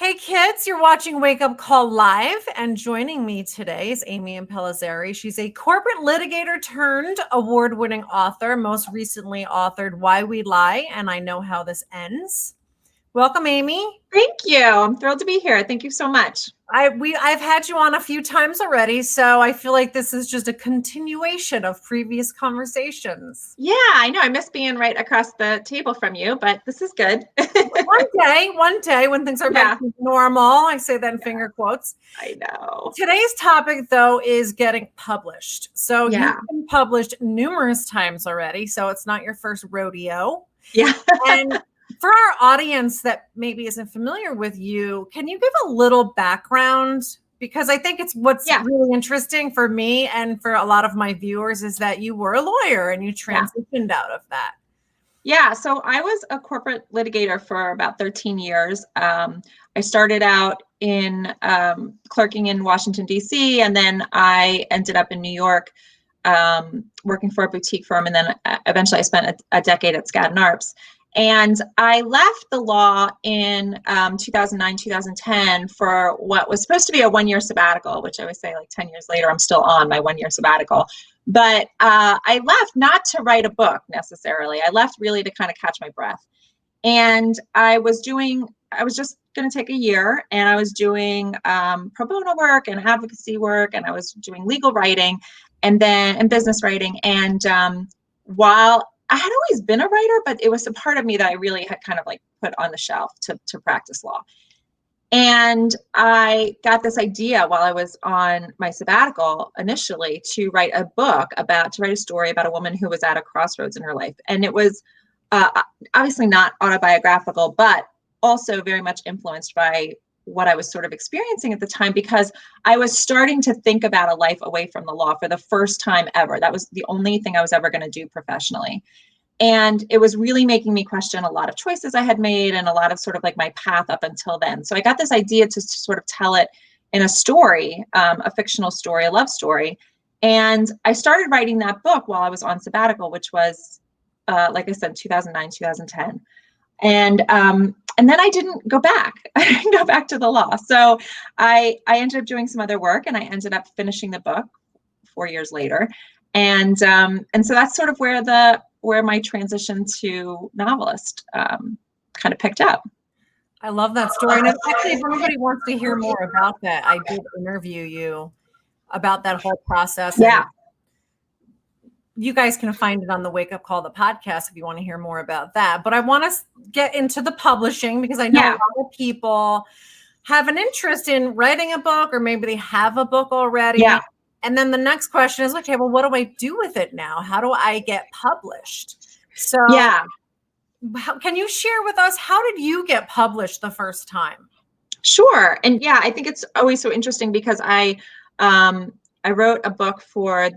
Hey kids, you're watching Wake Up Call Live, and joining me today is Amy Impellizzeri. She's a corporate litigator turned award-winning author, most recently authored Why We Lie and I Know How This Ends. Welcome, Amy. Thank you. I'm thrilled to be here. Thank you so much. I've had you on a few times already, so I feel like this is just a continuation of previous conversations. Yeah, I know. I miss being right across the table from you, but this is good. One day when things are back to normal, I say that in finger quotes. I know. Today's topic, though, is getting published. So Yeah. you've been published numerous times already, so it's not your first rodeo. Yeah. And for our audience that maybe isn't familiar with you, can you give a little background? Because I think it's what's really interesting for me and for a lot of my viewers is that you were a lawyer and you transitioned out of that. Yeah, so I was a corporate litigator for about 13 years. I started out in clerking in Washington, D.C., and then I ended up in New York working for a boutique firm, and then eventually I spent a decade at Skadden Arps. And I left the law in 2009, 2010 for what was supposed to be a one-year sabbatical, which I always say like 10 years later, I'm still on my one-year sabbatical. But I left not to write a book necessarily. I left really to kind of catch my breath. And I was just going to take a year, and I was doing pro bono work and advocacy work, and I was doing legal writing and business writing. And while I had always been a writer, but it was a part of me that I really had kind of like put on the shelf to practice law. And I got this idea while I was on my sabbatical initially to write a story about a woman who was at a crossroads in her life. And it was obviously not autobiographical, but also very much influenced by what I was sort of experiencing at the time, because I was starting to think about a life away from the law for the first time ever. That was the only thing I was ever going to do professionally. And it was really making me question a lot of choices I had made and a lot of sort of like my path up until then. So I got this idea to sort of tell it in a story, a fictional story, a love story. And I started writing that book while I was on sabbatical, which was, like I said, 2009, 2010. And then I didn't go back. I didn't go back to the law. So I ended up doing some other work, and I ended up finishing the book 4 years later. And so that's sort of where my transition to novelist kind of picked up. I love that story. And actually, if anybody wants to hear more about that, I did interview you about that whole process. Yeah. And you guys can find it on the Wake Up Call, the podcast, if you want to hear more about that. But I want to get into the publishing, because I know a lot of people have an interest in writing a book, or maybe they have a book already. Yeah. And then the next question is, okay, well, what do I do with it now? How do I get published? So can you share with us, how did you get published the first time? Sure. And yeah, I think it's always so interesting because I wrote a book for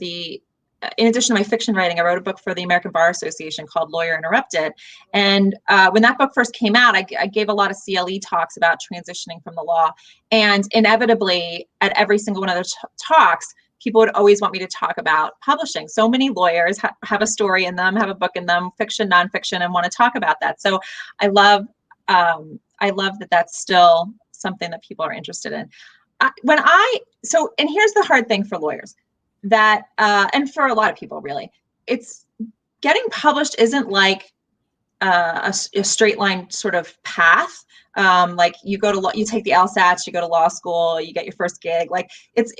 in addition to my fiction writing, I wrote a book for the American Bar Association called Lawyer Interrupted. And when that book first came out, I gave a lot of CLE talks about transitioning from the law. And inevitably, at every single one of those talks, people would always want me to talk about publishing. So many lawyers have a story in them, have a book in them, fiction, nonfiction, and want to talk about that. So I love that that's still something that people are interested in. And here's the hard thing for lawyers, that and for a lot of people, really, it's getting published isn't like a straight line sort of path. Like you take the LSATs, you go to law school, you get your first gig. Like it's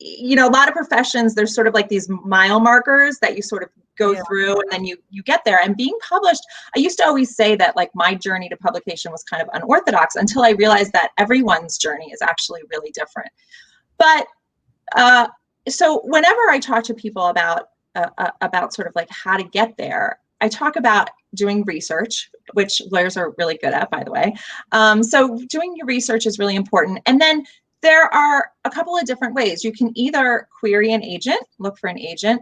a lot of professions, there's sort of like these mile markers that you sort of go through, and then you get there. And being published, I used to always say that like my journey to publication was kind of unorthodox, until I realized that everyone's journey is actually really different. But so whenever I talk to people about sort of like how to get there, I talk about doing research, which lawyers are really good at, by the way. So doing your research is really important. And then there are a couple of different ways. You can either query an agent, look for an agent,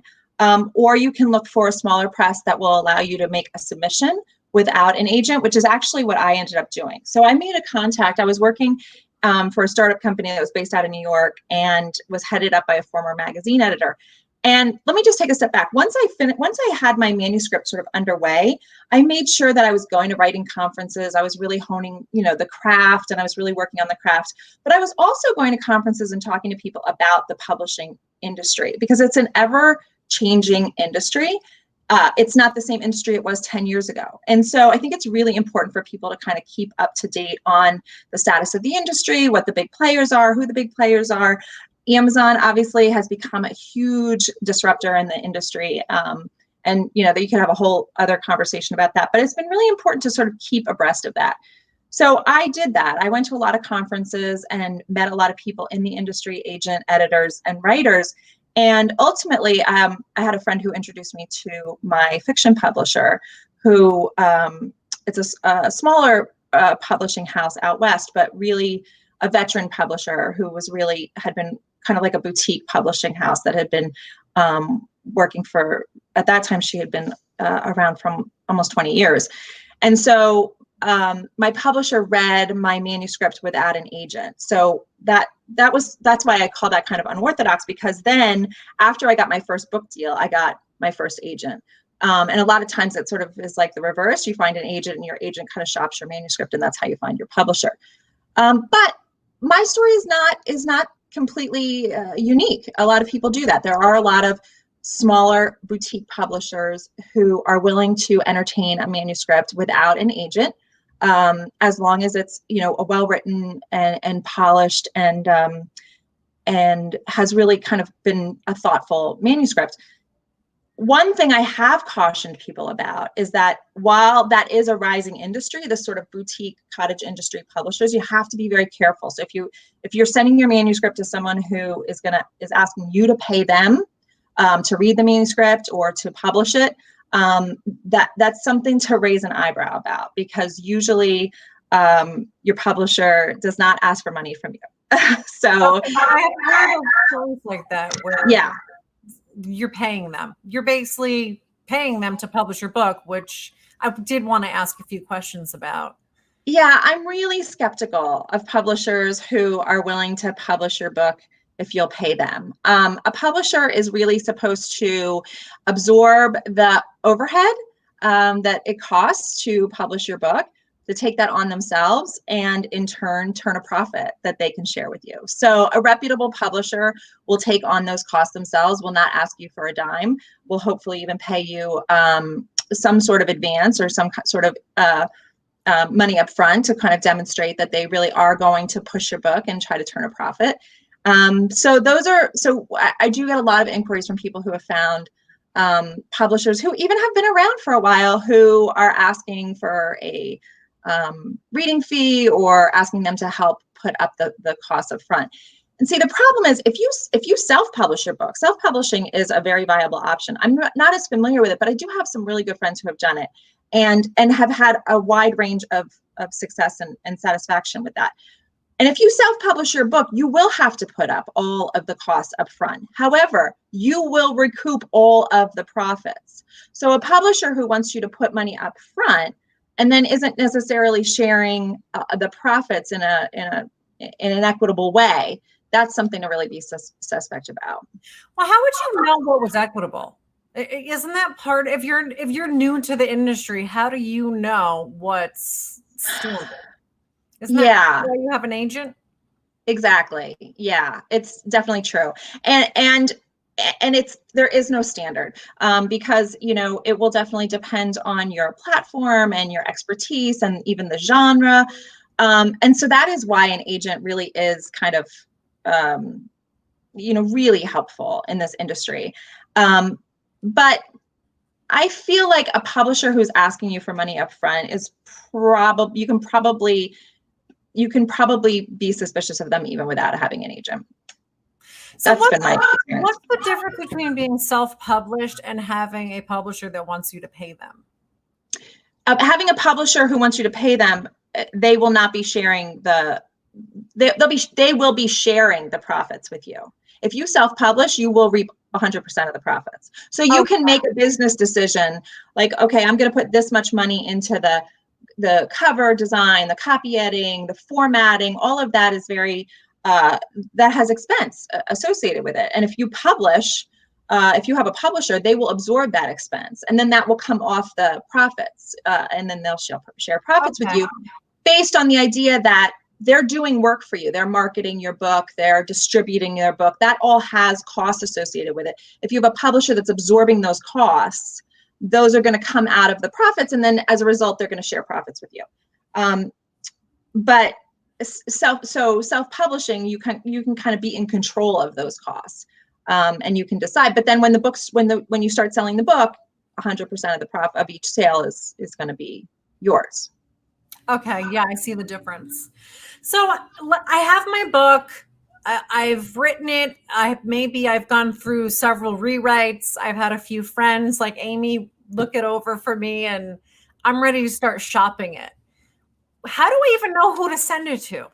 or you can look for a smaller press that will allow you to make a submission without an agent, which is actually what I ended up doing. So I made a contact. I was working for a startup company that was based out of New York and was headed up by a former magazine editor. And let me just take a step back. Once I had my manuscript sort of underway, I made sure that I was going to writing conferences. I was really honing, the craft, and I was really working on the craft. But I was also going to conferences and talking to people about the publishing industry, because it's an ever-changing industry. It's not the same industry it was 10 years ago. And so I think it's really important for people to kind of keep up to date on the status of the industry, what the big players are, who the big players are. Amazon obviously has become a huge disruptor in the industry. And you could have a whole other conversation about that, but it's been really important to sort of keep abreast of that. So I did that. I went to a lot of conferences and met a lot of people in the industry, agent, editors, and writers. And ultimately, I had a friend who introduced me to my fiction publisher, who it's a smaller publishing house out west, but really a veteran publisher who had been kind of like a boutique publishing house that had been working for, at that time, she had been around from almost 20 years. And so my publisher read my manuscript without an agent. So that's why I call that kind of unorthodox, because then after I got my first book deal, I got my first agent. And a lot of times it sort of is like the reverse. You find an agent and your agent kind of shops your manuscript, and that's how you find your publisher. But my story is not completely unique. A lot of people do that. There are a lot of smaller boutique publishers who are willing to entertain a manuscript without an agent, as long as it's a well-written and polished and has really kind of been a thoughtful manuscript. One thing I have cautioned people about is that while that is a rising industry, this sort of boutique cottage industry publishers, you have to be very careful. So if you're sending your manuscript to someone who is asking you to pay them to read the manuscript or to publish it, that's something to raise an eyebrow about, because usually your publisher does not ask for money from you. So okay, I have heard of stories like that where you're paying them. You're basically paying them to publish your book, which I did want to ask a few questions about. Yeah, I'm really skeptical of publishers who are willing to publish your book if you'll pay them. A publisher is really supposed to absorb the overhead that it costs to publish your book, to take that on themselves, and in turn turn a profit that they can share with you. So a reputable publisher will take on those costs themselves, will not ask you for a dime, will hopefully even pay you some sort of advance or some sort of money up front to kind of demonstrate that they really are going to push your book and try to turn a profit. So I do get a lot of inquiries from people who have found publishers who even have been around for a while, who are asking for a reading fee or asking them to help put up the costs up front. And see, the problem is if you self-publish your book, self-publishing is a very viable option. I'm not as familiar with it, but I do have some really good friends who have done it and have had a wide range of success and satisfaction with that. And if you self-publish your book, you will have to put up all of the costs up front. However, you will recoup all of the profits. So a publisher who wants you to put money up front and then isn't necessarily sharing the profits in an equitable way, that's something to really be suspect about. Well, how would you know what was equitable? Isn't that part, if you're new to the industry, how do you know what's standard? Isn't that why you have an agent? Exactly. Yeah, it's definitely true. And there is no standard because, it will definitely depend on your platform and your expertise and even the genre. And so that is why an agent really is kind of, really helpful in this industry. But I feel like a publisher who's asking you for money up front is you can probably be suspicious of them even without having an agent. So what's the difference between being self-published and having a publisher that wants you to pay them? Having a publisher who wants you to pay them, they will not be sharing they will be sharing the profits with you. If you self-publish, you will reap 100% of the profits. So you can make a business decision like, okay, I'm going to put this much money into the cover design, the copy editing, the formatting, all of that is very, that has expense associated with it. And if you publish if you have a publisher, they will absorb that expense, and then that will come off the profits, and then they'll share profits with you based on the idea that they're doing work for you. They're marketing your book, they're distributing your book. That all has costs associated with it. If you have a publisher that's absorbing those costs, those are going to come out of the profits, and then as a result, they're going to share profits with you. But self-publishing, you can kind of be in control of those costs, and you can decide. But then when you start selling the book, 100% of the profit of each sale is going to be yours. Okay, yeah, I see the difference. So I have my book. I've written it. I've gone through several rewrites. I've had a few friends like Amy look it over for me, and I'm ready to start shopping it. How do I even know who to send it to?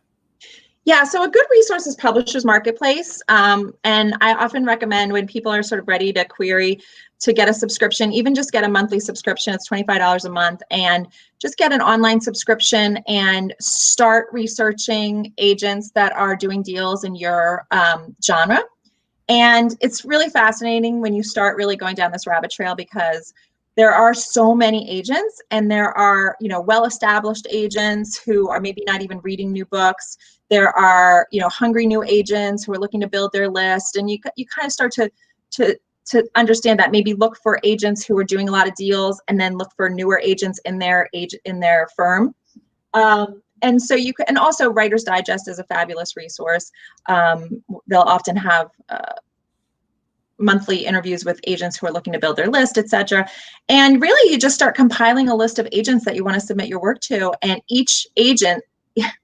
Yeah, so a good resource is Publishers Marketplace. And I often recommend when people are sort of ready to query to get a subscription, even just get a monthly subscription. It's $25 a month, and just get an online subscription and start researching agents that are doing deals in your genre. And it's really fascinating when you start really going down this rabbit trail, because there are so many agents, and there are, well-established agents who are maybe not even reading new books. There are, hungry new agents who are looking to build their list, and you kind of start to understand that. Maybe look for agents who are doing a lot of deals, and then look for newer agents in their firm. And so and also Writer's Digest is a fabulous resource. They'll often have monthly interviews with agents who are looking to build their list, etc. And really, you just start compiling a list of agents that you want to submit your work to, and each agent,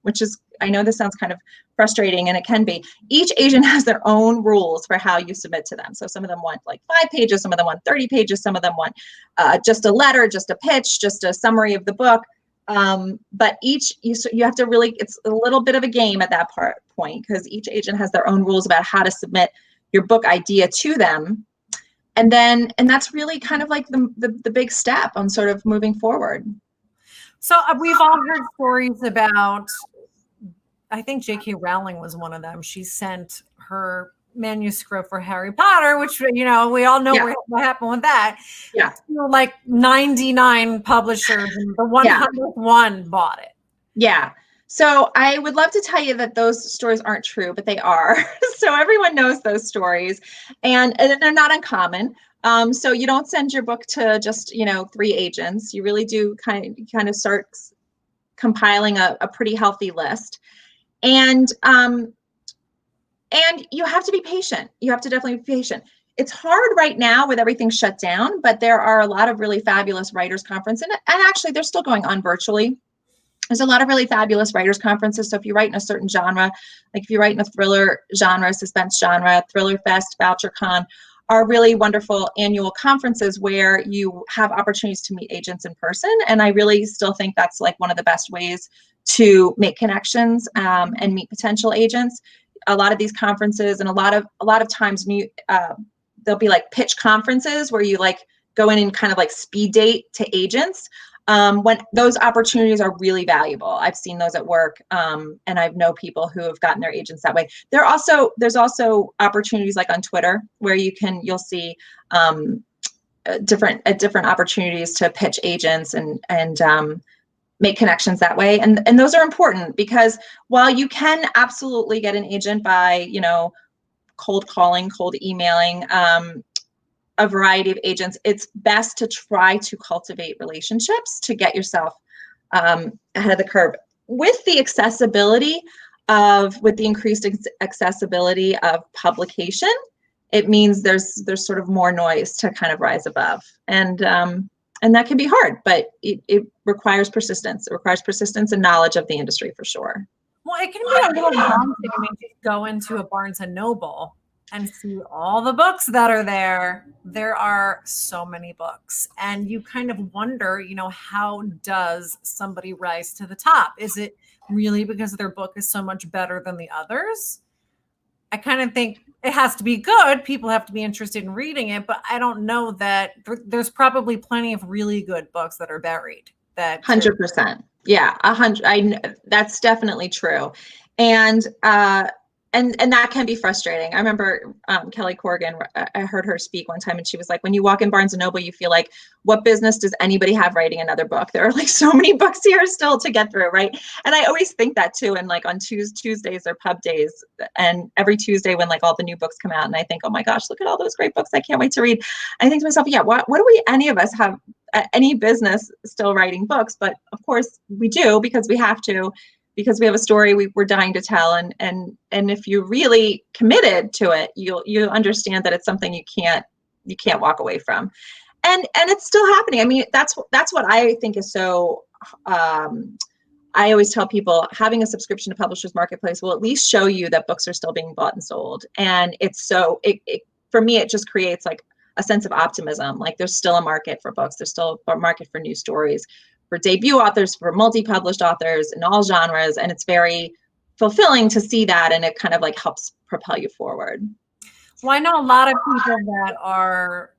which is, I know this sounds kind of frustrating, and it can be, each agent has their own rules for how you submit to them. So some of them want like 5 pages, some of them want 30 pages, some of them want just a letter, just a pitch, just a summary of the book. But you have to really, it's a little bit of a game at that point, because each agent has their own rules about how to submit your book idea to them. And that's really kind of like the big step on sort of moving forward. So we've all heard stories about, I think J.K. Rowling was one of them. She sent her manuscript for Harry Potter, which, we all know what happened with that. Yeah. Like 99 publishers, and the 100th one bought it. Yeah. So I would love to tell you that those stories aren't true, but they are. So everyone knows those stories, and they're not uncommon. So you don't send your book to just 3 agents. You really do kind of start compiling a pretty healthy list, and you have to be patient. You have to definitely be patient. It's hard right now with everything shut down, but there are a lot of really fabulous writers' conferences, and actually they're still going on virtually. There's a lot of really fabulous writers' conferences. So if you write in a certain genre, like if you write in a thriller genre, suspense genre, Thriller Fest, VoucherCon, are really wonderful annual conferences where you have opportunities to meet agents in person. And I really still think that's like one of the best ways to make connections and meet potential agents. A lot of these conferences, and a lot of times there'll be like pitch conferences where you like go in and kind of like speed date to agents. When those opportunities are really valuable. I've seen those at work, and I know people who have gotten their agents that way. There's also opportunities like on Twitter where you'll see different opportunities to pitch agents and make connections that way. And those are important, because while you can absolutely get an agent by cold calling, cold emailing, a variety of agents, it's best to try to cultivate relationships to get yourself ahead of the curve. With the increased accessibility of publication, it means there's sort of more noise to kind of rise above, and that can be hard, but it requires persistence. It requires persistence and knowledge of the industry for sure. Well, it can be a little daunting. I mean, you go into a Barnes and Noble and see all the books that are there. There are so many books, and you kind of wonder, how does somebody rise to the top? Is it really because their book is so much better than the others? I kind of think it has to be good. People have to be interested in reading it, but I don't know that there's probably plenty of really good books that are buried. 100%. Yeah, 100. That's definitely true. And and that can be frustrating. I remember Kelly Corrigan, I heard her speak one time and she was like, when you walk in Barnes and Noble, you feel like, what business does anybody have writing another book? There are like so many books here still to get through, right? And I always think that too. And like on Tuesdays or pub days, and every Tuesday when like all the new books come out and I think, oh my gosh, look at all those great books. I can't wait to read. I think to myself, yeah, what do we, any of us have any business still writing books? But of course we do, because we have to, because we have a story we're dying to tell, and if you're really committed to it, you understand that it's something you can't walk away from, and it's still happening. I mean, that's what I think is so. I always tell people having a subscription to Publishers Marketplace will at least show you that books are still being bought and sold, and it's so for me it just creates like a sense of optimism. Like there's still a market for books, there's still a market for new stories, for debut authors, for multi-published authors in all genres. And it's very fulfilling to see that. And it kind of like helps propel you forward. Well, I know a lot of people that are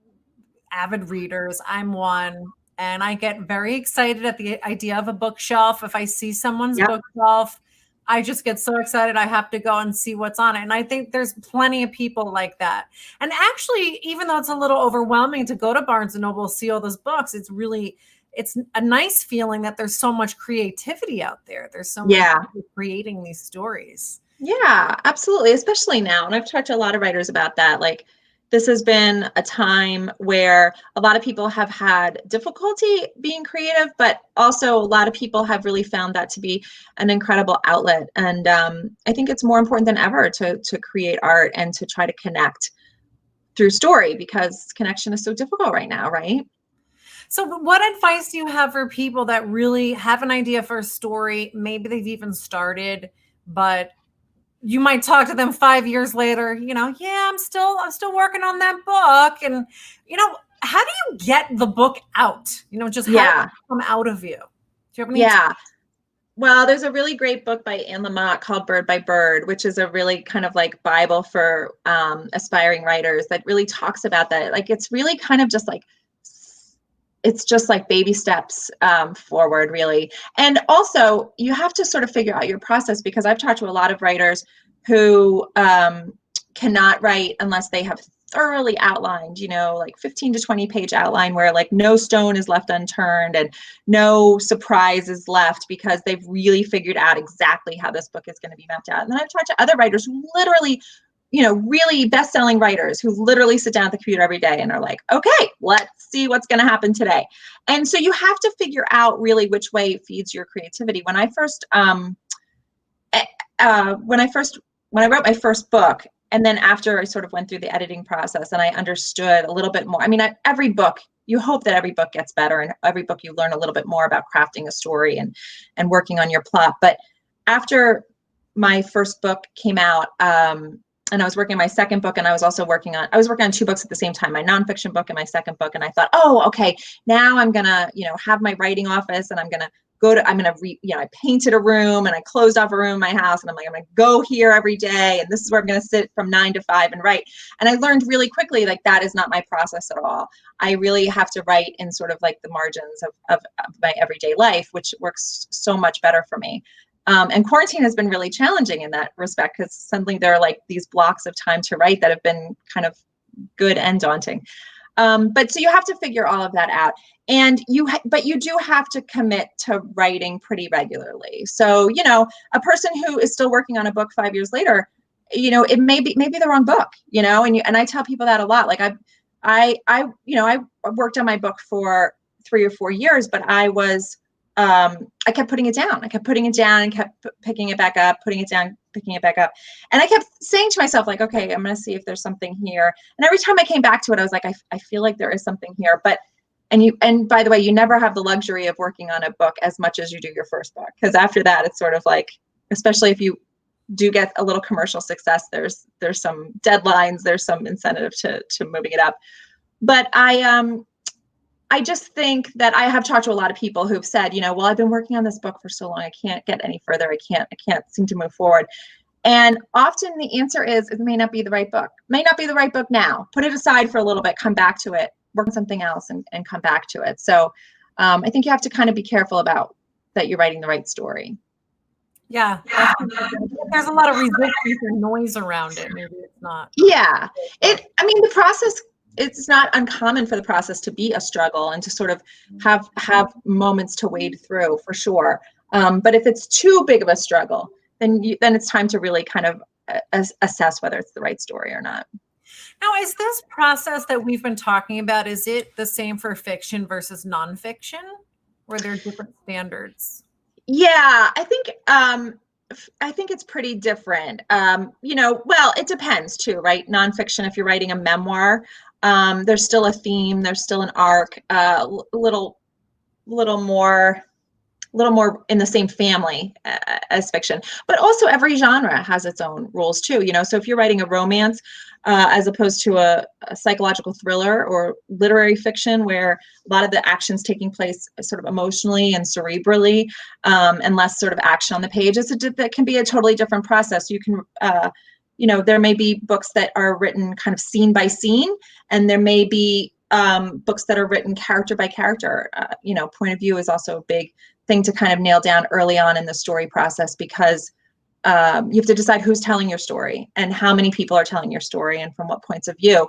avid readers. I'm one. And I get very excited at the idea of a bookshelf. If I see someone's Yep. bookshelf, I just get so excited. I have to go and see what's on it. And I think there's plenty of people like that. And actually, even though it's a little overwhelming to go to Barnes and Noble, see all those books, it's a nice feeling that there's so much creativity out there. There's so many people creating these stories. Yeah, absolutely. Especially now. And I've talked to a lot of writers about that. Like this has been a time where a lot of people have had difficulty being creative, but also a lot of people have really found that to be an incredible outlet. And I think it's more important than ever to create art and to try to connect through story, because connection is so difficult right now, right? So what advice do you have for people that really have an idea for a story? Maybe they've even started, but you might talk to them 5 years later, yeah, I'm still working on that book. And, how do you get the book out? Just how does it come out of you? Do you have any tips? Well, there's a really great book by Anne Lamott called Bird by Bird, which is a really kind of like Bible for aspiring writers that really talks about that. Like, it's really kind of just like, it's just like baby steps forward, really. And also, you have to sort of figure out your process, because I've talked to a lot of writers who cannot write unless they have thoroughly outlined, like 15 to 20 page outline where like no stone is left unturned and no surprise is left, because they've really figured out exactly how this book is going to be mapped out. And then I've talked to other writers who literally, really best-selling writers who literally sit down at the computer every day and are like, okay, let's see what's going to happen today. And so you have to figure out really which way feeds your creativity. When I wrote my first book, and then after I sort of went through the editing process and I understood a little bit more, I mean, every book, you hope that every book gets better, and every book you learn a little bit more about crafting a story and working on your plot. But after my first book came out, and I was working on my second book, and I was working on two books at the same time, my nonfiction book and my second book. And I thought, oh, okay, now I'm gonna, have my writing office, and I painted a room and I closed off a room in my house, and I'm like, I'm gonna go here every day, and this is where I'm gonna sit from 9 to 5 and write. And I learned really quickly, like, that is not my process at all. I really have to write in sort of like the margins of my everyday life, which works so much better for me. And quarantine has been really challenging in that respect, because suddenly there are like these blocks of time to write that have been kind of good and daunting. But so you have to figure all of that out. And but you do have to commit to writing pretty regularly. So, a person who is still working on a book 5 years later, it may be the wrong book, and I tell people that a lot. Like I worked on my book for 3 or 4 years, but I kept putting it down. I kept putting it down and kept picking it back up, putting it down, picking it back up. And I kept saying to myself, like, okay, I'm going to see if there's something here. And every time I came back to it, I was like, I feel like there is something here. But, and by the way, you never have the luxury of working on a book as much as you do your first book. Because after that, it's sort of like, especially if you do get a little commercial success, there's some deadlines, there's some incentive to moving it up. But I just think that I have talked to a lot of people who've said, well, I've been working on this book for so long, I can't get any further. I can't seem to move forward. And often the answer is, it may not be the right book. May not be the right book now. Put it aside for a little bit, come back to it, work on something else and come back to it. So I think you have to kind of be careful about that you're writing the right story. Yeah, that's there's a lot of resistance and noise around it. Maybe it's not. Yeah. I mean, the process, it's not uncommon for the process to be a struggle and to sort of have moments to wade through, for sure. But if it's too big of a struggle, then it's time to really kind of assess whether it's the right story or not. Now, is this process that we've been talking about, is it the same for fiction versus nonfiction? Or are there different standards? Yeah, I think it's pretty different. Well, it depends too, right? Nonfiction, if you're writing a memoir, there's still a theme, there's still an arc, little more in the same family as fiction. But also every genre has its own rules too. So if you're writing a romance as opposed to a psychological thriller or literary fiction where a lot of the action's taking place sort of emotionally and cerebrally, and less sort of action on the page, that can be a totally different process. You can there may be books that are written kind of scene by scene, and there may be books that are written character by character. Point of view is also a big thing to kind of nail down early on in the story process, because you have to decide who's telling your story and how many people are telling your story and from what points of view.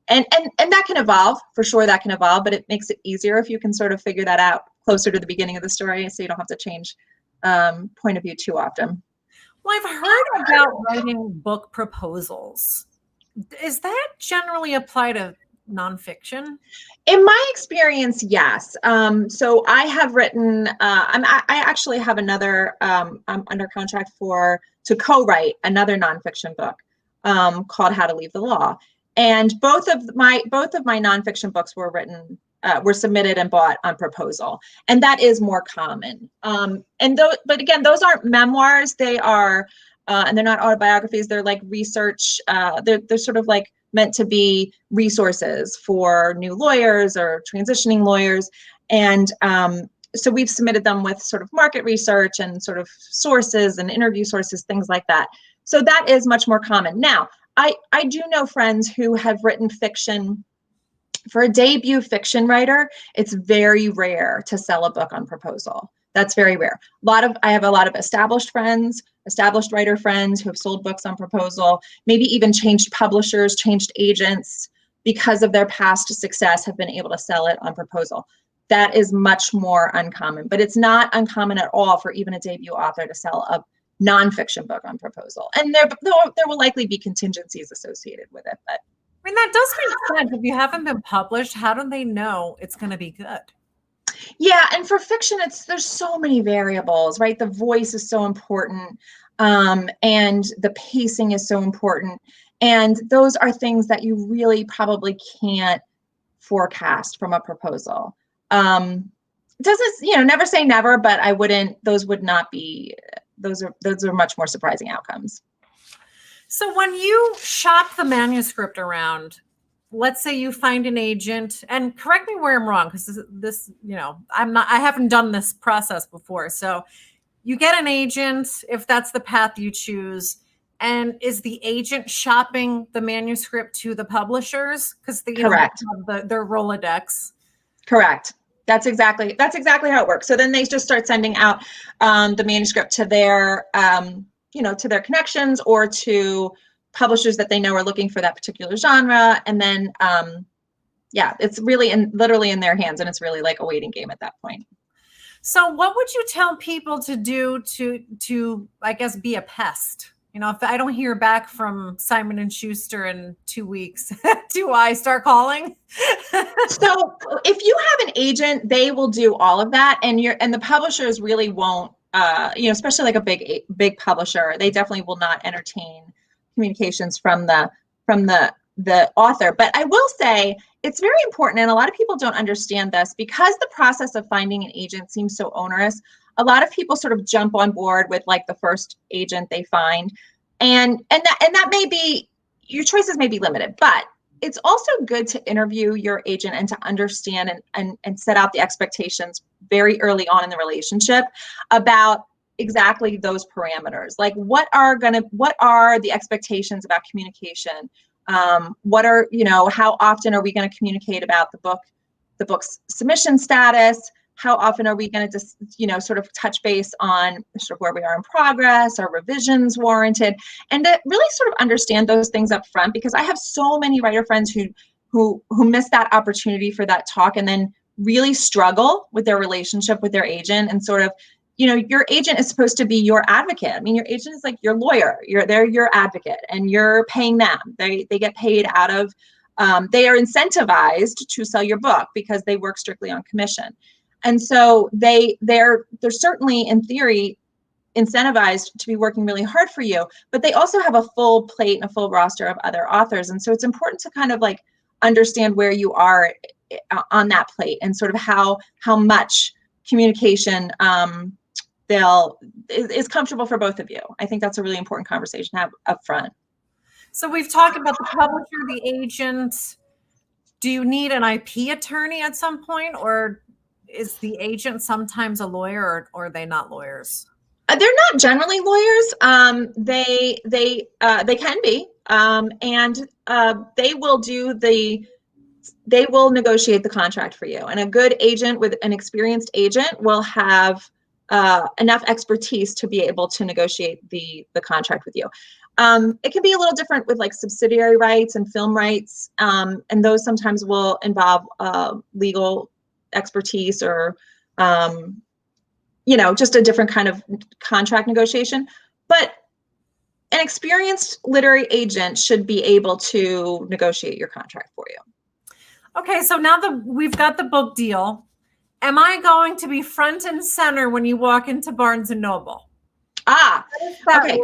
And that can evolve, for sure, that can evolve, but it makes it easier if you can sort of figure that out closer to the beginning of the story, so you don't have to change point of view too often. Well, I've heard about writing book proposals. Is that generally applied to nonfiction? In my experience, yes. So I have written, I actually have another, I'm under contract to co-write another nonfiction book called How to Leave the Law. And both of my nonfiction books were submitted and bought on proposal. And that is more common. But again, those aren't memoirs. They are, and they're not autobiographies. They're like research. They're sort of like meant to be resources for new lawyers or transitioning lawyers. And so we've submitted them with sort of market research and sort of sources and interview sources, things like that. So that is much more common. Now, I do know friends who have written fiction. For a debut fiction writer, it's very rare to sell a book on proposal. That's very rare. I have a lot of established writer friends who have sold books on proposal, maybe even changed publishers, changed agents, because of their past success, have been able to sell it on proposal. That is much more uncommon, but it's not uncommon at all for even a debut author to sell a nonfiction book on proposal. And there will likely be contingencies associated with it, but I mean, that does make sense. If you haven't been published, how do they know it's going to be good? Yeah, and for fiction, there's so many variables, right? The voice is so important, and the pacing is so important, and those are things that you really probably can't forecast from a proposal. Doesn't never say never, but I wouldn't. Those would not be. Those are much more surprising outcomes. So when you shop the manuscript around, let's say you find an agent, and correct me where I'm wrong, because this, I haven't done this process before. So you get an agent, if that's the path you choose, and is the agent shopping the manuscript to the publishers? Because Correct. Their Rolodex. Correct. That's exactly how it works. So then they just start sending out the manuscript to their to their connections or to publishers that they know are looking for that particular genre. And then, it's really literally in their hands, and it's really like a waiting game at that point. So what would you tell people to do to I guess, be a pest? If I don't hear back from Simon & Schuster in 2 weeks, do I start calling? So if you have an agent, they will do all of that. And the publishers really won't, especially like a big publisher, they definitely will not entertain communications from the author. But I will say it's very important, and a lot of people don't understand this, because the process of finding an agent seems so onerous. A lot of people sort of jump on board with like the first agent they find, and that may be, your choices may be limited, but it's also good to interview your agent and to understand and set out the expectations very early on in the relationship about exactly those parameters. Like what are the expectations about communication? How often are we going to communicate about the book's submission status? how often are we going to just, sort of touch base on sort of where we are in progress, are revisions warranted, and to really sort of understand those things up front, because I have so many writer friends who miss that opportunity for that talk and then really struggle with their relationship with their agent, and sort of, your agent is supposed to be your advocate. I mean, your agent is like your lawyer. They're your advocate, and you're paying them. They get paid out of, they are incentivized to sell your book because they work strictly on commission. And so they're certainly, in theory, incentivized to be working really hard for you, but they also have a full plate and a full roster of other authors. And so it's important to kind of like understand where you are on that plate, and sort of how much communication is comfortable for both of you. I think that's a really important conversation to have up front. So we've talked about the publisher, the agent. Do you need an IP attorney at some point, or is the agent sometimes a lawyer, or are they not lawyers? They're not generally lawyers. They can be, and they will negotiate the contract for you. And a good agent, with an experienced agent, will have enough expertise to be able to negotiate the contract with you. It can be a little different with like subsidiary rights and film rights, and those sometimes will involve legal expertise, or just a different kind of contract negotiation. But an experienced literary agent should be able to negotiate your contract for you. Okay, so now we've got the book deal. Am I going to be front and center when you walk into Barnes and Noble? Okay.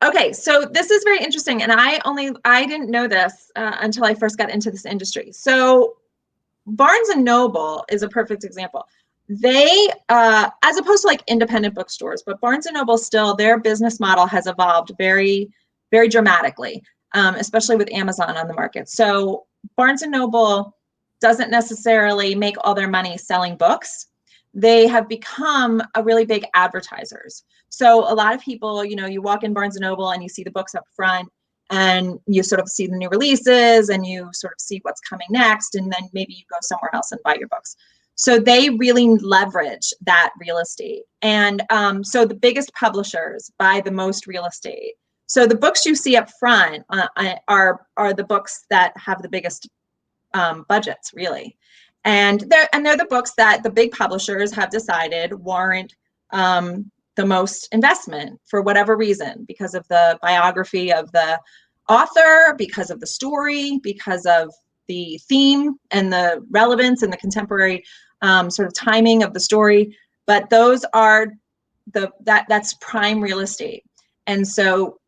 Okay, so this is very interesting, and I didn't know this until I first got into this industry. So Barnes and Noble is a perfect example. They, as opposed to like independent bookstores, but Barnes and Noble still, their business model has evolved very, very dramatically, especially with Amazon on the market. So Barnes and Noble doesn't necessarily make all their money selling books. They have become a really big advertisers. So a lot of people, you walk in Barnes and Noble and you see the books up front, and you sort of see the new releases, and you sort of see what's coming next, and then maybe you go somewhere else and buy your books. So they really leverage that real estate. And so the biggest publishers buy the most real estate. So the books you see up front are the books that have the biggest budgets, really. And they're the books that the big publishers have decided warrant the most investment for whatever reason, because of the biography of the author, because of the story, because of the theme and the relevance and the contemporary sort of timing of the story. But those are that's prime real estate. And so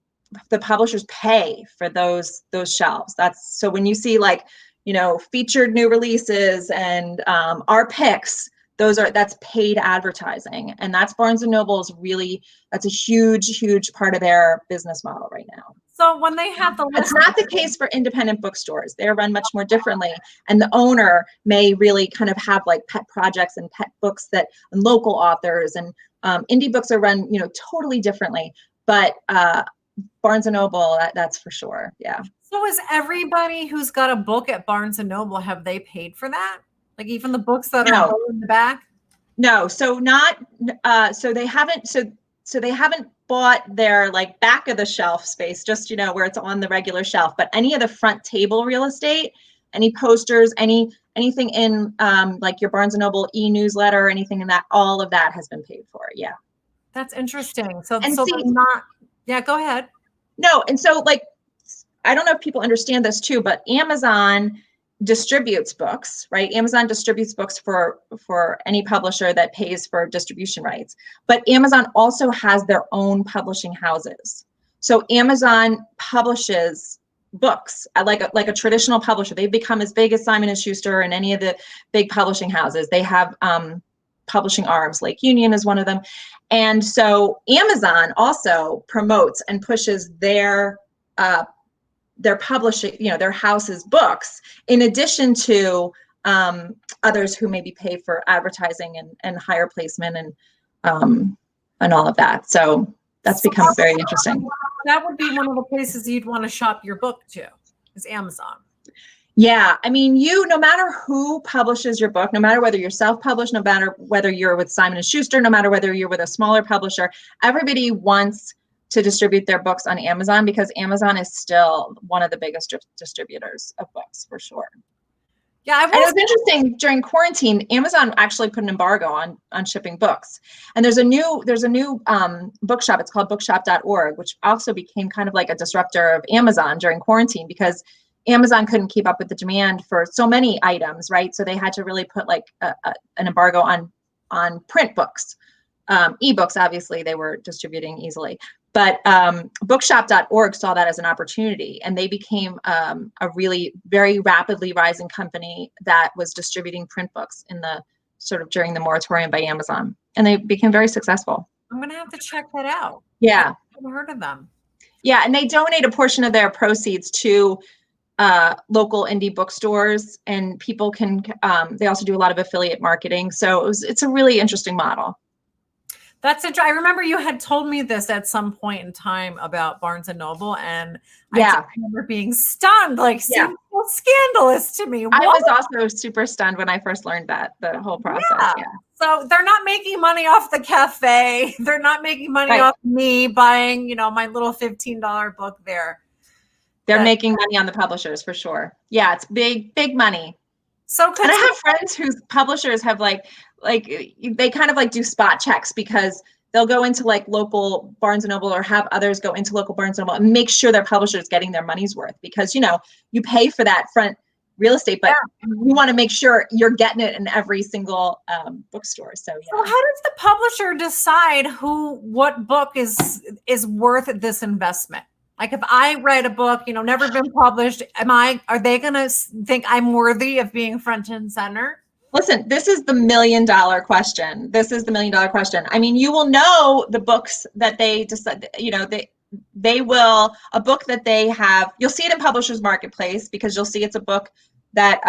the publishers pay for those shelves. So when you see like, featured new releases and our picks, that's paid advertising. And that's Barnes and Noble's that's a huge part of their business model right now. So when they have the list, it's not the case for independent bookstores. They're run much more differently. And the owner may really kind of have like pet projects and pet books and local authors, and indie books are run, totally differently. But Barnes and Noble, that's for sure. Yeah. So is everybody who's got a book at Barnes and Noble, have they paid for that? Like even the books that are in the back? No, so not, so they haven't, so they haven't bought their like back of the shelf space, just, where it's on the regular shelf, but any of the front table real estate, any posters, anything in like your Barnes and Noble e-newsletter or anything in that, all of that has been paid for. Yeah. That's interesting. So yeah, go ahead. No. And so like, I don't know if people understand this too, but Amazon distributes books, right? Amazon distributes books for any publisher that pays for distribution rights. But Amazon also has their own publishing houses. So Amazon publishes books like a traditional publisher. They've become as big as Simon & Schuster and any of the big publishing houses. They have publishing arms. Lake Union is one of them. And so Amazon also promotes and pushes their publishing, their house's books, in addition to others who maybe pay for advertising and higher placement and all of that. So that's become very interesting. That would be one of the places you'd want to shop your book to, is Amazon. Yeah, I mean, no matter who publishes your book, no matter whether you're self-published, no matter whether you're with Simon & Schuster, no matter whether you're with a smaller publisher, everybody wants to distribute their books on Amazon because Amazon is still one of the biggest distributors of books for sure. Yeah, And it was interesting during quarantine, Amazon actually put an embargo on shipping books. And there's a new bookshop. It's called bookshop.org, which also became kind of like a disruptor of Amazon during quarantine because Amazon couldn't keep up with the demand for so many items, right? So they had to really put like an embargo on print books. Ebooks, obviously, they were distributing easily. But bookshop.org saw that as an opportunity, and they became a really very rapidly rising company that was distributing print books in the sort of during the moratorium by Amazon, and they became very successful. I'm gonna have to check that out. Yeah, I haven't heard of them. Yeah, and they donate a portion of their proceeds to local indie bookstores, and people can. They also do a lot of affiliate marketing, so it's a really interesting model. That's interesting. I remember you had told me this at some point in time about Barnes and Noble, and yeah, I remember being stunned, like, seems so scandalous to me. I was also super stunned when I first learned the whole process. Yeah. So they're not making money off the cafe. They're not making money off me buying, my little $15 book there. They're making money on the publishers for sure. Yeah, it's big money. So, and I have friends whose publishers have like they kind of like do spot checks because they'll go into like local Barnes and Noble or have others go into local Barnes and Noble and make sure their publisher is getting their money's worth because you pay for that front real estate, but you want to make sure you're getting it in every single bookstore. So how does the publisher decide what book is worth this investment? Like if I write a book, never been published, are they going to think I'm worthy of being front and center? Listen, this is the $1 million question. I mean, you will know the books that they decide, they will, a book that they have, you'll see it in Publishers Marketplace because you'll see it's a book that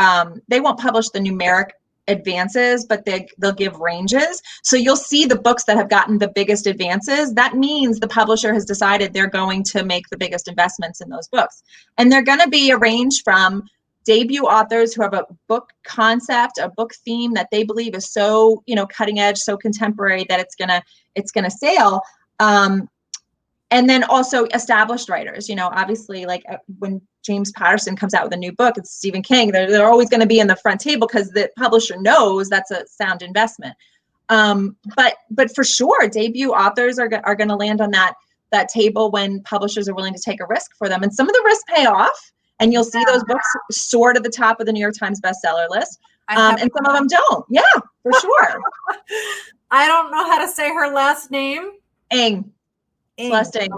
they won't publish the numeric advances, but they'll give ranges. So you'll see the books that have gotten the biggest advances. That means the publisher has decided they're going to make the biggest investments in those books. And they're going to be a range from debut authors who have a book concept, a book theme that they believe is so, cutting edge, so contemporary that it's gonna sail. And then also established writers, obviously like when James Patterson comes out with a new book, it's Stephen King, they're always going to be in the front table because the publisher knows that's a sound investment. But for sure, debut authors are going to land on that table when publishers are willing to take a risk for them. And some of the risks pay off, and you'll see those books soar to the top of the New York Times bestseller list. And some of them don't. Yeah, for sure. I don't know how to say her last name. Ing. Okay.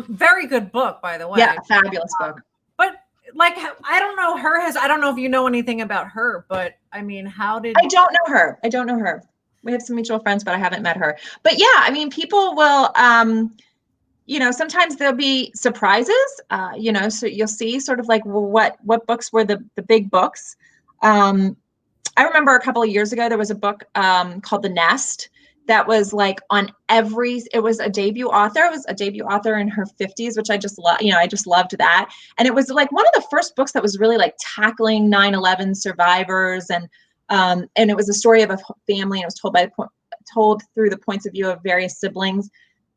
Very good book, by the way. Yeah, fabulous book. But like, I don't know if you know anything about her, but I mean, I don't know her. We have some mutual friends, but I haven't met her. But yeah, I mean, people will, sometimes there'll be surprises, so you'll see sort of like, well, what books were the big books. I remember a couple of years ago, there was a book called The Nest that was like it was a debut author. It was a debut author in her 50s, which I just love, I just loved that. And it was like one of the first books that was really like tackling 9/11 survivors. And it was a story of a family, and it was told through the points of view of various siblings.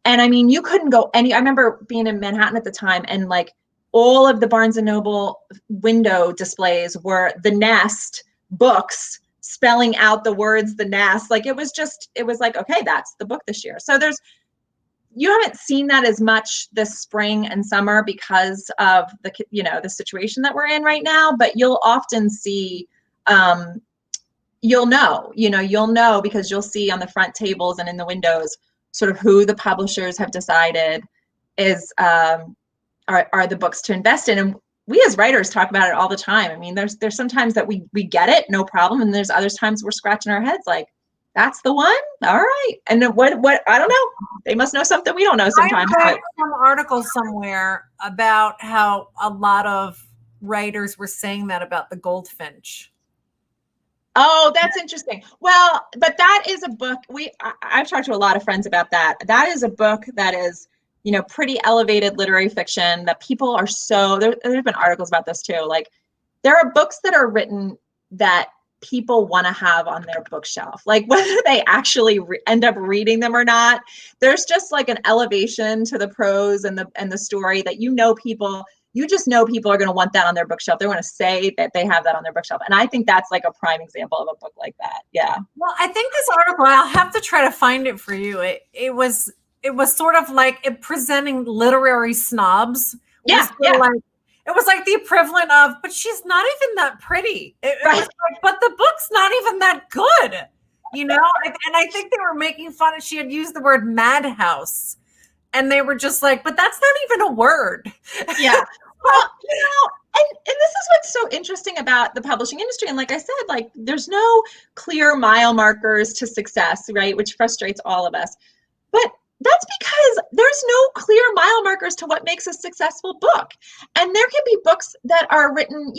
And I mean, you couldn't go I remember being in Manhattan at the time, and like all of the Barnes and Noble window displays were The Nest books, spelling out the words The Nest. Like it was like, okay, that's the book this year. So you haven't seen that as much this spring and summer because of the situation that we're in right now, but you'll often see, you'll know because you'll see on the front tables and in the windows sort of who the publishers have decided are the books to invest in. And we as writers talk about it all the time. I mean, there's sometimes that we get it, no problem. And there's other times we're scratching our heads like, that's the one? All right. And what, I don't know. They must know something we don't know sometimes. I read some article somewhere about how a lot of writers were saying that about the Goldfinch. Oh, that's interesting. Well, but that is a book I've talked to a lot of friends about that. That is a book that is pretty elevated literary fiction that people are there's been articles about this too. Like there are books that are written that people want to have on their bookshelf, like whether they actually end up reading them or not. There's just like an elevation to the prose and the story that you just know people are going to want that on their bookshelf. They're going to say that they have that on their bookshelf. And I think that's like a prime example of a book like that. Yeah. Well, I think this article, I'll have to try to find it for you. It was sort of like it presenting literary snobs. Yeah. Yeah. It was like the equivalent of, but she's not even that pretty. It was like, but the book's not even that good, And I think they were making fun of, she had used the word madhouse. And they were just like, but that's not even a word. Yeah. Well, and this is what's so interesting about the publishing industry. And like I said, like there's no clear mile markers to success, right? Which frustrates all of us. But that's because there's no clear mile markers to what makes a successful book. And there can be books that are written,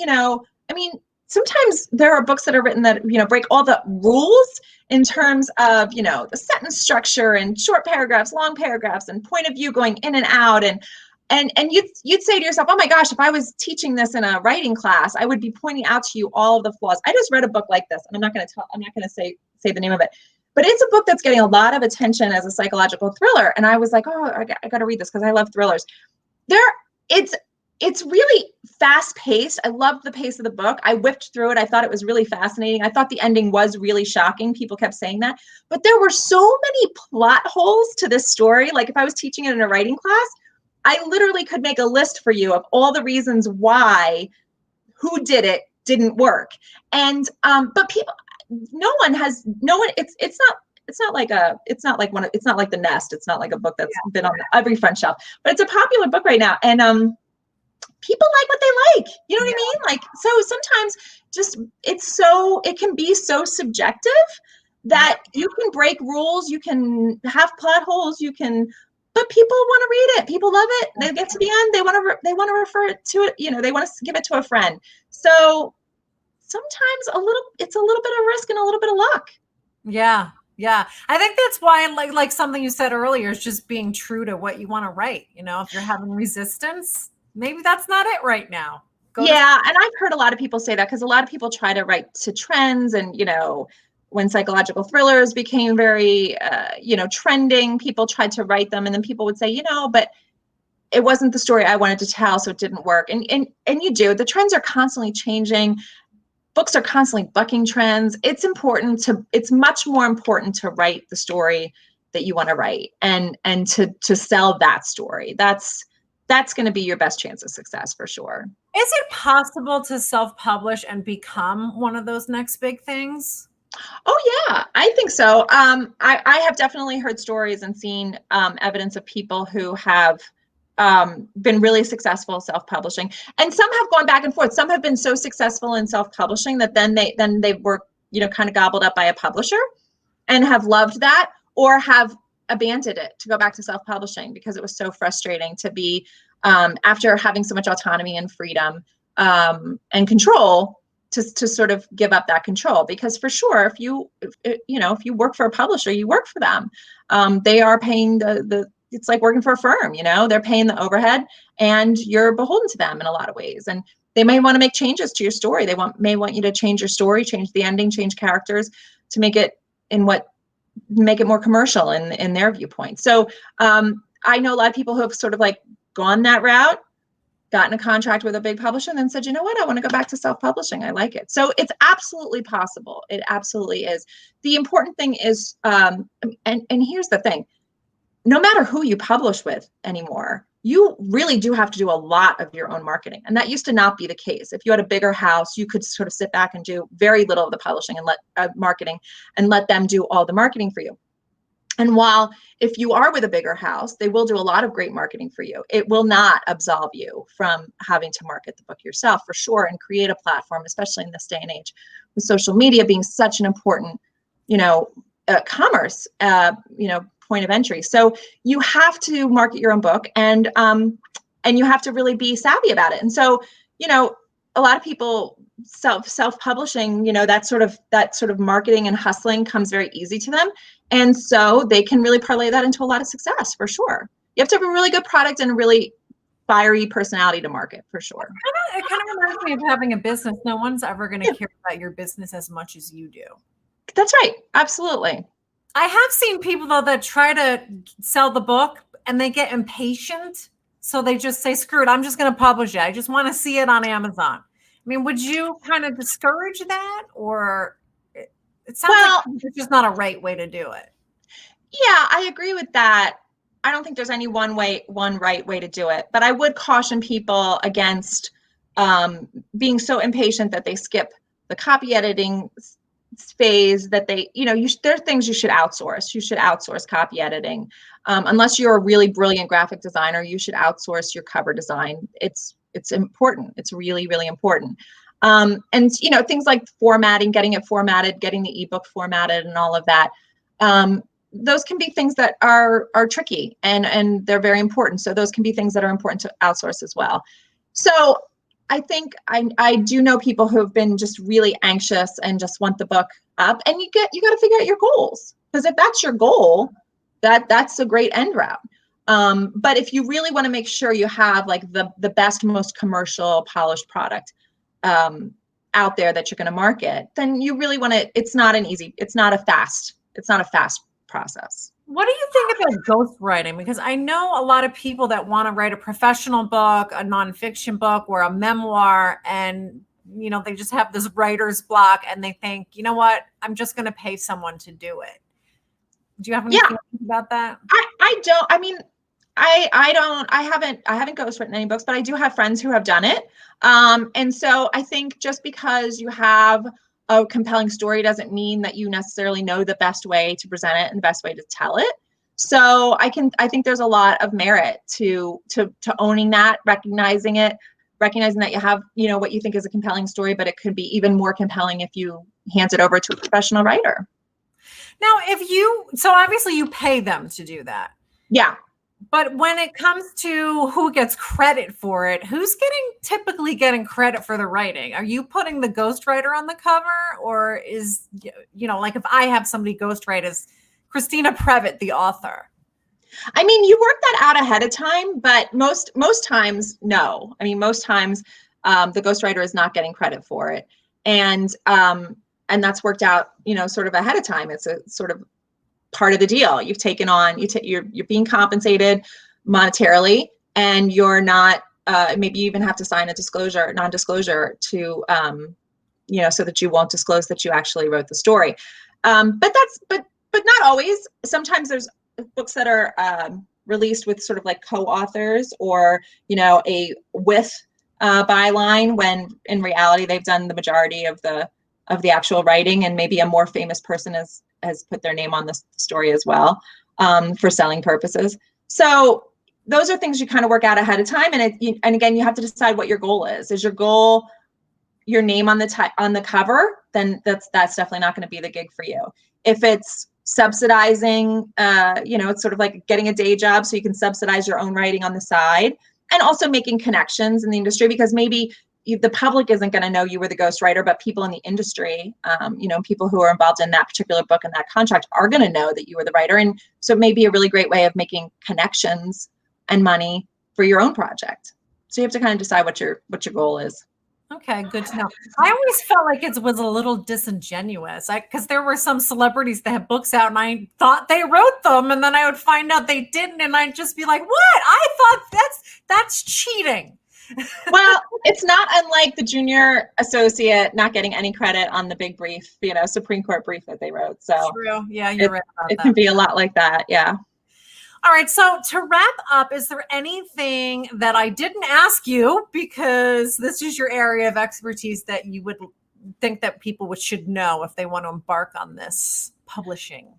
sometimes there are books that are written that, break all the rules in terms of, the sentence structure and short paragraphs, long paragraphs, and point of view going in and out. And you'd say to yourself, oh my gosh, if I was teaching this in a writing class, I would be pointing out to you all of the flaws. I just read a book like this, and I'm not going to say the name of it, but it's a book that's getting a lot of attention as a psychological thriller. And I was like, oh, I got to read this because I love thrillers. It's really fast paced. I loved the pace of the book. I whipped through it. I thought it was really fascinating. I thought the ending was really shocking. People kept saying that, but there were so many plot holes to this story. Like if I was teaching it in a writing class, I literally could make a list for you of all the reasons why who did it didn't work. And but people, no one, it's not like The Nest. It's not like a book that's been on every front shelf, but it's a popular book right now. And people like what they like. You know what I mean? Like, so sometimes just it can be so subjective that you can break rules, you can have plot holes, but people want to read it. People love it. They get to the end, they want to refer it to it, they want to give it to a friend. So sometimes it's a little bit of risk and a little bit of luck. Yeah. Yeah. I think that's why like something you said earlier is just being true to what you want to write. If you're having resistance, maybe that's not it right now. And I've heard a lot of people say that because a lot of people try to write to trends, and when psychological thrillers became very trending, people tried to write them, and then people would say, but it wasn't the story I wanted to tell, so it didn't work. And the trends are constantly changing. Books are constantly bucking trends. It's much more important to write the story that you want to write and to sell that story. That's going to be your best chance of success for sure. Is it possible to self-publish and become one of those next big things? Oh yeah, I think so. I have definitely heard stories and seen evidence of people who have been really successful self-publishing, and some have gone back and forth. Some have been so successful in self-publishing that then they were kind of gobbled up by a publisher and have loved that, or have abandoned it to go back to self-publishing because it was so frustrating to be after having so much autonomy and freedom and control to sort of give up that control. Because for sure, if you work for a publisher, you work for them. They are paying it's like working for a firm, they're paying the overhead and you're beholden to them in a lot of ways. And they may want to make changes to your story. They may want you to change your story, change the ending, change characters to make it more commercial in their viewpoint. So I know a lot of people who have sort of like gone that route, gotten a contract with a big publisher, and then said, you know what, I want to go back to self-publishing. I like it. So it's absolutely possible. It absolutely is. The important thing is, and here's the thing, no matter who you publish with anymore, you really do have to do a lot of your own marketing. And that used to not be the case. If you had a bigger house, you could sort of sit back and do very little of the publishing and marketing and let them do all the marketing for you. And while if you are with a bigger house, they will do a lot of great marketing for you, it will not absolve you from having to market the book yourself, for sure, and create a platform, especially in this day and age, with social media being such an important, commerce, point of entry. So you have to market your own book, and you have to really be savvy about it. And so, a lot of people self-publishing, that sort of marketing and hustling comes very easy to them. And so they can really parlay that into a lot of success, for sure. You have to have a really good product and a really fiery personality to market, for sure. It kind of reminds me of having a business. No one's ever going to care about your business as much as you do. That's right. Absolutely. I have seen people, though, that try to sell the book and they get impatient. So they just say, screw it, I'm just going to publish it. I just want to see it on Amazon. I mean, would you kind of discourage that? Or it sounds like it's just not a right way to do it. Yeah, I agree with that. I don't think there's any one right way to do it. But I would caution people against being so impatient that they skip the copy editing phase, that they, there are things you should outsource. You should outsource copy editing. Unless you're a really brilliant graphic designer, you should outsource your cover design. It's important. It's really, really important. And things like formatting, getting it formatted, getting the ebook formatted, and all of that. Those can be things that are tricky, and they're very important. So those can be things that are important to outsource as well. So I think I do know people who have been just really anxious and just want the book up, and you got to figure out your goals, because if that's your goal, that's a great end route. But if you really want to make sure you have like the best, most commercial, polished product out there that you're going to market, then you really want to. It's not a fast process. What do you think about ghostwriting? Because I know a lot of people that want to write a professional book, a nonfiction book, or a memoir, and they just have this writer's block, and they think, you know what, I'm just going to pay someone to do it. Do you have any feelings about that? I don't. I mean, I haven't ghostwritten any books, but I do have friends who have done it. And so I think just because you have a compelling story doesn't mean that you necessarily know the best way to present it and the best way to tell it. So I think there's a lot of merit to owning that, recognizing that you have, what you think is a compelling story, but it could be even more compelling if you hand it over to a professional writer. Now, so obviously you pay them to do that. Yeah. But when it comes to who gets credit for it, who's typically getting credit for the writing? Are you putting the ghostwriter on the cover, or is, like if I have somebody ghostwrite, as Christina Previtt, the author? I mean, you work that out ahead of time, but most times, no. I mean, most times the ghostwriter is not getting credit for it. And that's worked out, sort of ahead of time. It's a sort of part of the deal. You've taken on, you're being compensated monetarily, and you're not, maybe you even have to sign a non-disclosure to, so that you won't disclose that you actually wrote the story. But not always. Sometimes there's books that are released with sort of like co-authors, or, a with byline, when in reality they've done the majority of the actual writing, and maybe a more famous person has put their name on the story as well, for selling purposes. So those are things you kind of work out ahead of time. And again, you have to decide what your goal is. Is your goal your name on the cover? Then that's definitely not going to be the gig for you. If it's subsidizing, it's sort of like getting a day job so you can subsidize your own writing on the side, and also making connections in the industry, because maybe the public isn't going to know you were the ghostwriter, but people in the industry, people who are involved in that particular book and that contract are going to know that you were the writer. And so it may be a really great way of making connections and money for your own project. So you have to kind of decide what your goal is. Okay, good to know. I always felt like it was a little disingenuous, because there were some celebrities that had books out, and I thought they wrote them, and then I would find out they didn't, and I'd just be like, "What? I thought that's cheating." Well, it's not unlike the junior associate not getting any credit on the big brief, Supreme Court brief that they wrote. So true. Yeah, you're right about that. It can be a lot like that. Yeah. All right. So to wrap up, is there anything that I didn't ask you, because this is your area of expertise, that you would think that people should know if they want to embark on this publishing?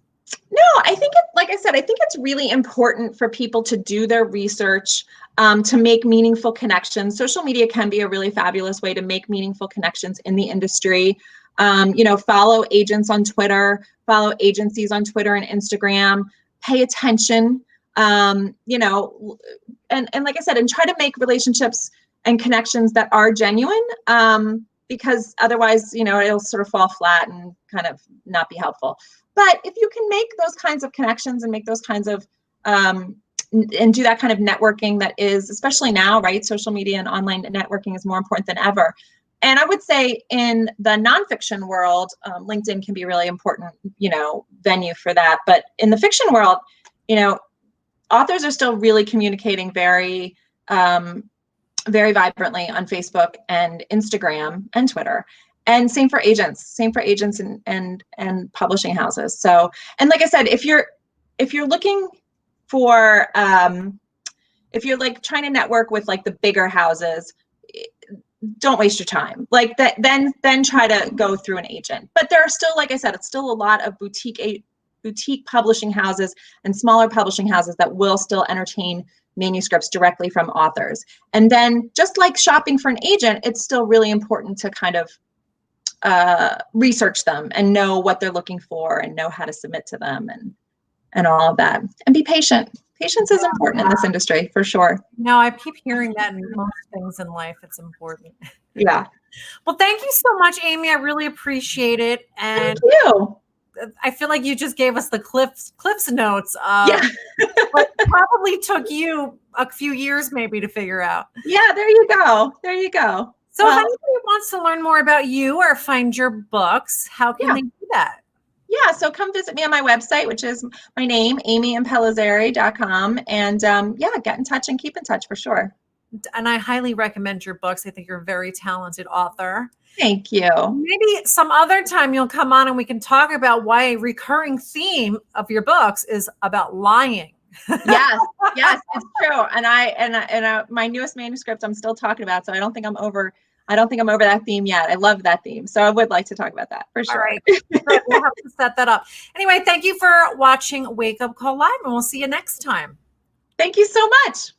No, I think like I said, I think it's really important for people to do their research, to make meaningful connections. Social media can be a really fabulous way to make meaningful connections in the industry. Follow agents on Twitter, follow agencies on Twitter and Instagram, pay attention, and like I said, and try to make relationships and connections that are genuine, because otherwise, it'll sort of fall flat and kind of not be helpful. But if you can make those kinds of connections and make those kinds of, and do that kind of networking that is, especially now, right? Social media and online networking is more important than ever. And I would say in the nonfiction world, LinkedIn can be a really important, venue for that. But in the fiction world, authors are still really communicating very, very vibrantly on Facebook and Instagram and Twitter. And same for agents and publishing houses. So, and like I said, if you're looking for, if you're like trying to network with like the bigger houses, don't waste your time like that. Then try to go through an agent. But there are still, like I said, it's still a lot of boutique publishing houses and smaller publishing houses that will still entertain manuscripts directly from authors. And then just like shopping for an agent, it's still really important to kind of research them and know what they're looking for and know how to submit to them and all of that. And be patient. Patience is important in this industry for sure. No, I keep hearing that in most things in life. It's important. Yeah. Well, thank you so much, Amy. I really appreciate it. And thank you. I feel like you just gave us the Cliff's notes of what probably took you a few years maybe to figure out. Yeah, there you go. There you go. So if anybody wants to learn more about you or find your books, how can they do that? Yeah, so come visit me on my website, which is my name, amyimpellizzeri.com. And get in touch and keep in touch for sure. And I highly recommend your books. I think you're a very talented author. Thank you. Maybe some other time you'll come on and we can talk about why a recurring theme of your books is about lying. Yes, it's true. And my newest manuscript I'm still talking about, so I don't think I'm over that theme yet. I love that theme. So I would like to talk about that for sure. All right. We'll have to set that up. Anyway, thank you for watching Wake Up Call Live, and we'll see you next time. Thank you so much.